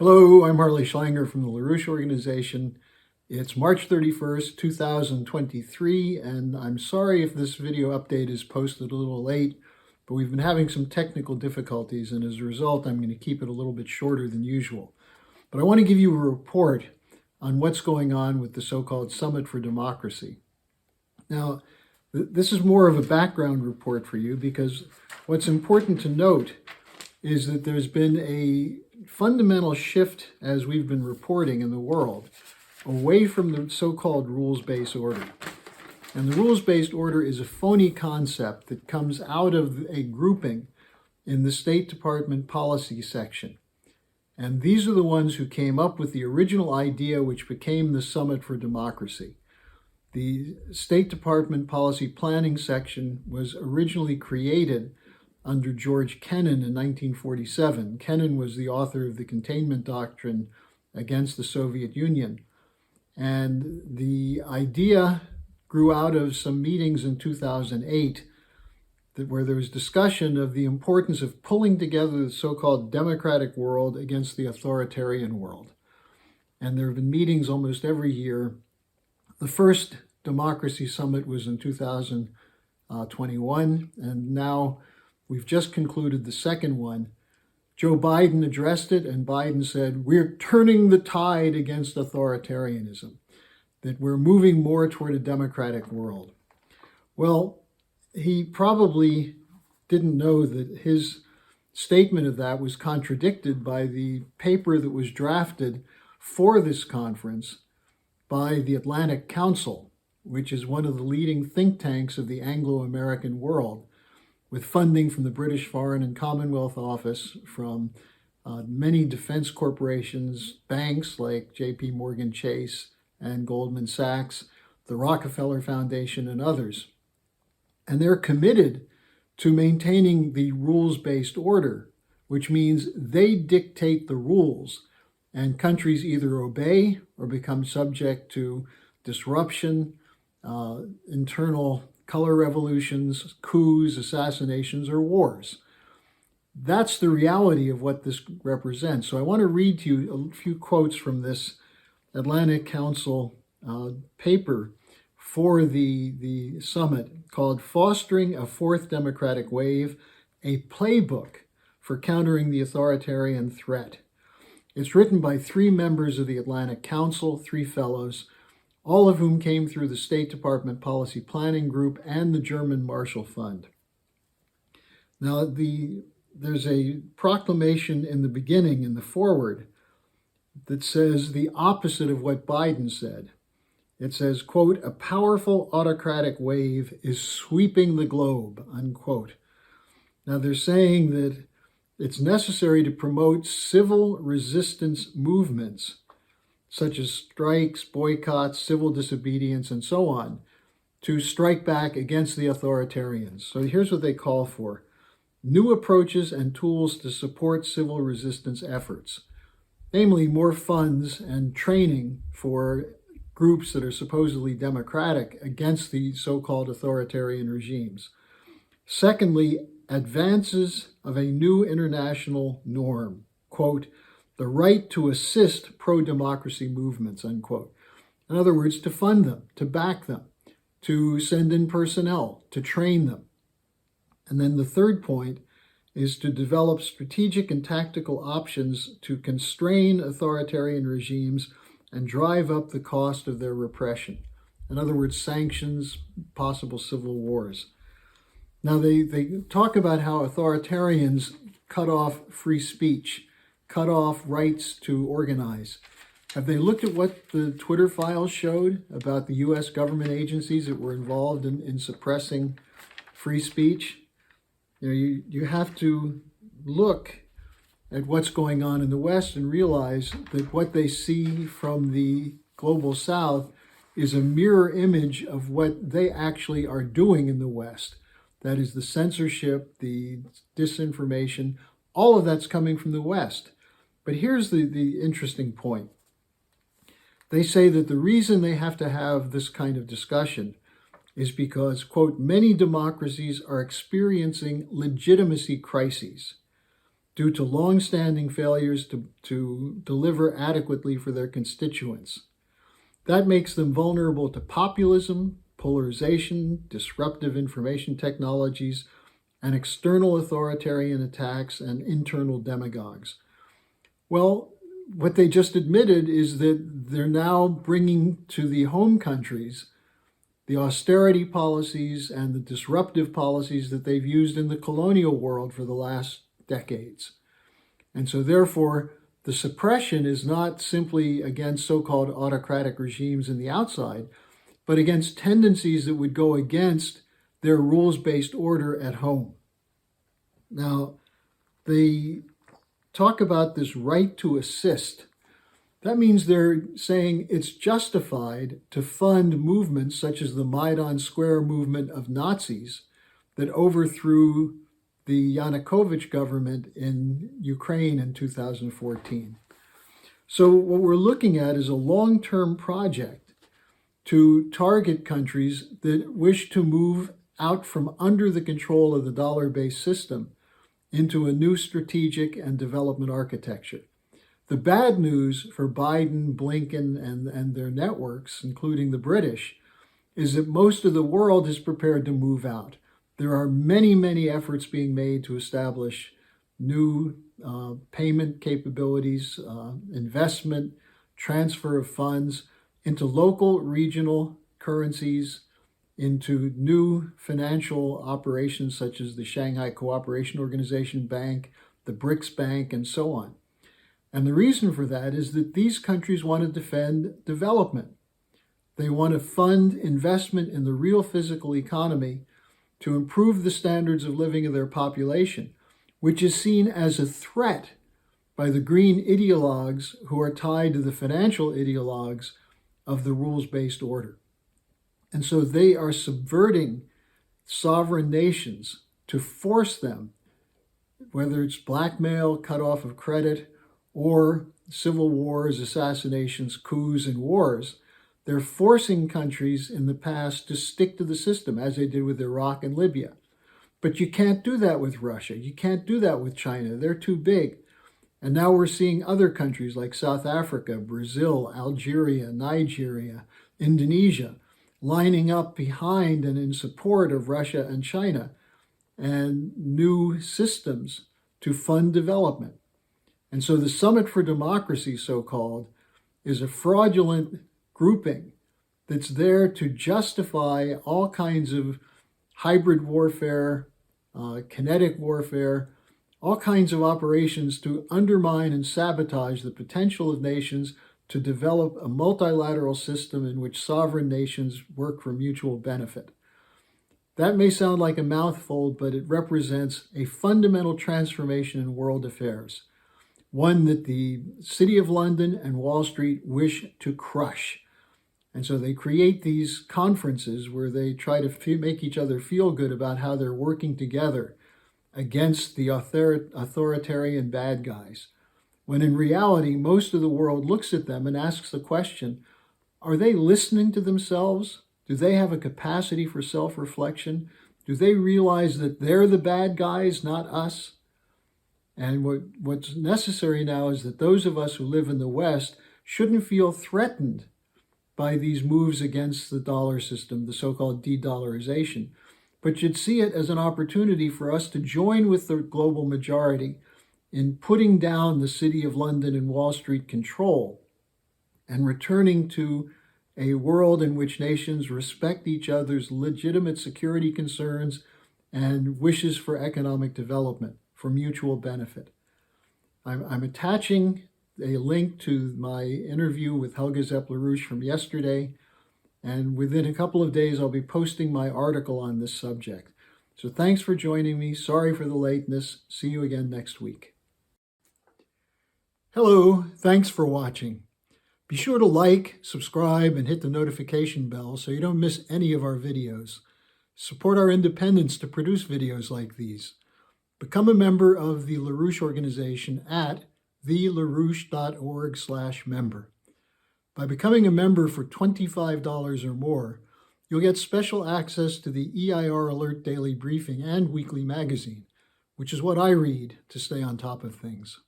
Hello, I'm Harley Schlanger from the LaRouche organization. It's March 31st, 2023, and I'm sorry if this video update is posted a little late, but we've been having some technical difficulties, and as a result, I'm going to keep it a little bit shorter than usual. But I want to give you a report on what's going on with the so-called Summit for Democracy. Now, this is more of a background report for you because what's important to note is that there's been a fundamental shift, as we've been reporting in the world, away from the so-called rules-based order. And the rules-based order is a phony concept that comes out of a grouping in the State Department policy section. And these are the ones who came up with the original idea which became the Summit for Democracy. The State Department policy planning section was originally created under George Kennan in 1947. Kennan was the author of the containment doctrine against the Soviet Union. And the idea grew out of some meetings in 2008 where there was discussion of the importance of pulling together the so-called democratic world against the authoritarian world. And there have been meetings almost every year. The first Democracy Summit was in 2021, and now we've just concluded the second one. Joe Biden addressed it, and Biden said, we're turning the tide against authoritarianism, that we're moving more toward a democratic world. Well, he probably didn't know that his statement of that was contradicted by the paper that was drafted for this conference by the Atlantic Council, which is one of the leading think tanks of the Anglo-American world, with funding from the British Foreign and Commonwealth Office, from many defense corporations, banks like J.P. Morgan Chase and Goldman Sachs, the Rockefeller Foundation, and others. And they're committed to maintaining the rules-based order, which means they dictate the rules, and countries either obey or become subject to disruption, internal color revolutions, coups, assassinations, or wars. That's the reality of what this represents. So I want to read to you a few quotes from this Atlantic Council paper for the summit called Fostering a Fourth Democratic Wave, a Playbook for Countering the Authoritarian Threat. It's written by 3 members of the Atlantic Council, 3 fellows, all of whom came through the State Department Policy Planning Group and the German Marshall Fund. Now, there's a proclamation in the beginning, in the foreword, that says the opposite of what Biden said. It says, quote, a powerful autocratic wave is sweeping the globe, unquote. Now, they're saying that it's necessary to promote civil resistance movements, such as strikes, boycotts, civil disobedience, and so on, to strike back against the authoritarians. So here's what they call for: new approaches and tools to support civil resistance efforts, namely more funds and training for groups that are supposedly democratic against the so-called authoritarian regimes. Secondly, advances of a new international norm, quote, the right to assist pro-democracy movements, unquote. In other words, to fund them, to back them, to send in personnel, to train them. And then the third point is to develop strategic and tactical options to constrain authoritarian regimes and drive up the cost of their repression. In other words, sanctions, possible civil wars. Now, they talk about how authoritarians cut off free speech, cut off rights to organize. Have they looked at what the Twitter files showed about the U.S. government agencies that were involved in suppressing free speech? You have to look at what's going on in the West and realize that what they see from the global South is a mirror image of what they actually are doing in the West. That is the censorship, the disinformation, all of that's coming from the West. But here's the interesting point. They say that the reason they have to have this kind of discussion is because, quote, many democracies are experiencing legitimacy crises. due to long-standing failures to deliver adequately for their constituents. That makes them vulnerable to populism, polarization, disruptive information technologies, and external authoritarian attacks and internal demagogues. Well, what they just admitted is that they're now bringing to the home countries the austerity policies and the disruptive policies that they've used in the colonial world for the last decades. And so therefore, the suppression is not simply against so-called autocratic regimes in the outside, but against tendencies that would go against their rules-based order at home. Now, they talk about this right to assist. That means they're saying it's justified to fund movements such as the Maidan Square movement of Nazis that overthrew the Yanukovych government in Ukraine in 2014. So what we're looking at is a long-term project to target countries that wish to move out from under the control of the dollar-based system into a new strategic and development architecture. The bad news for Biden, Blinken, and their networks, including the British, is that most of the world is prepared to move out. There are many, many efforts being made to establish new payment capabilities, investment, transfer of funds into local, regional currencies, into new financial operations such as the Shanghai Cooperation Organization Bank, the BRICS Bank, and so on. And the reason for that is that these countries want to defend development. They want to fund investment in the real physical economy to improve the standards of living of their population, which is seen as a threat by the green ideologues who are tied to the financial ideologues of the rules-based order. And so they are subverting sovereign nations to force them, whether it's blackmail, cut off of credit, or civil wars, assassinations, coups, and wars. They're forcing countries in the past to stick to the system, as they did with Iraq and Libya. But you can't do that with Russia. You can't do that with China. They're too big. And now we're seeing other countries like South Africa, Brazil, Algeria, Nigeria, Indonesia, lining up behind and in support of Russia and China and new systems to fund development. And so the Summit for Democracy, so-called, is a fraudulent grouping that's there to justify all kinds of hybrid warfare, kinetic warfare, all kinds of operations to undermine and sabotage the potential of nations to develop a multilateral system in which sovereign nations work for mutual benefit. That may sound like a mouthful, but it represents a fundamental transformation in world affairs, one that the City of London and Wall Street wish to crush. And so they create these conferences where they try to make each other feel good about how they're working together against the authoritarian bad guys, when in reality, most of the world looks at them and asks the question, are they listening to themselves? Do they have a capacity for self-reflection? Do they realize that they're the bad guys, not us? And what's necessary now is that those of us who live in the West shouldn't feel threatened by these moves against the dollar system, the so-called de-dollarization, but should see it as an opportunity for us to join with the global majority in putting down the City of London and Wall Street control and returning to a world in which nations respect each other's legitimate security concerns and wishes for economic development for mutual benefit. I'm attaching a link to my interview with Helga Zepp-LaRouche from yesterday, and within a couple of days I'll be posting my article on this subject. So thanks for joining me. Sorry for the lateness. See you again next week. Hello, thanks for watching. Be sure to like, subscribe, and hit the notification bell so you don't miss any of our videos. Support our independence to produce videos like these. Become a member of the LaRouche organization at thelarouche.org/member. By becoming a member for $25 or more, you'll get special access to the EIR Alert Daily Briefing and weekly magazine, which is what I read to stay on top of things.